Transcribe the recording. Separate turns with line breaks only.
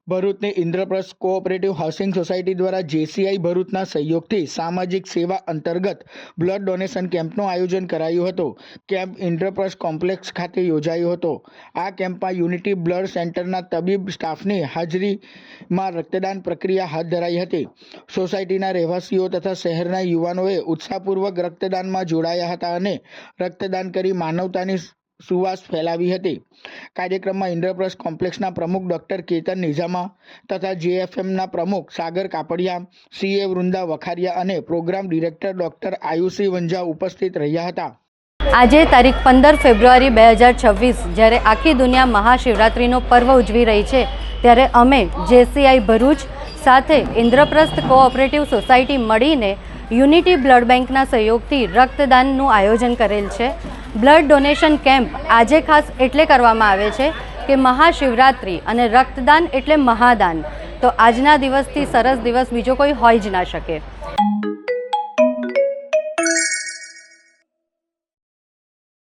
ભરૂચની Indraprastha cooperative housing society દ્વારા JCI ભરૂચના સહયોગથી સામાજિક સેવા અંતર્ગત બ્લડ ડોનેશન કેમ્પનું આયોજન કરાયું હતું. કેમ્પ ઇન્દ્રપ્રસ્થ કોમ્પ્લેક્સ ખાતે યોજાયો હતો. આ કેમ્પમાં યુનિટી બ્લડ સેન્ટરના તબીબ સ્ટાફની હાજરીમાં રક્તદાન પ્રક્રિયા હાથ ધરાઈ હતી. સોસાયટીના રહેવાસીઓ તથા શહેરના યુવાનોએ ઉત્સાહપૂર્વક રક્તદાનમાં જોડાયા હતા અને રક્તદાન કરી માનવતાની સુવાસ ફેલાવી હતી. કાર્યક્રમમાં ઇન્દ્રપ્રસ્થ કોમ્પ્લેક્સના પ્રમુખ ડોક્ટર કેતન નિઝામા તથા જેએફએમના પ્રમુખ સાગર કાપડિયા, સીએ વૃંદા વખારિયા અને પ્રોગ્રામ ડિરેક્ટર ડોક્ટર આયુષી વંજા ઉપસ્થિત રહ્યા હતા.
આજે તારીખ 15 ફેબ્રુઆરી 2026 જ્યારે આખી દુનિયા મહાશિવરાત્રિનો પર્વ ઉજવી રહી છે, ત્યારે અમે જેસીઆઈ ભરૂચ સાથે ઇન્દ્રપ્રસ્થ કોઓપરેટિવ સોસાયટી મળીને યુનિટી બ્લડ બેંકના સહયોગથી રક્તદાનનું આયોજન કરેલ છે. બ્લડ ડોનેશન કેમ્પ આજે ખાસ એટલે કરવામાં આવે છે કે મહાશિવરાત્રિ અને રક્તદાન એટલે મહાદાન. તો આજના દિવસથી સરસ દિવસ બીજો કોઈ હોઈ જ ના શકે.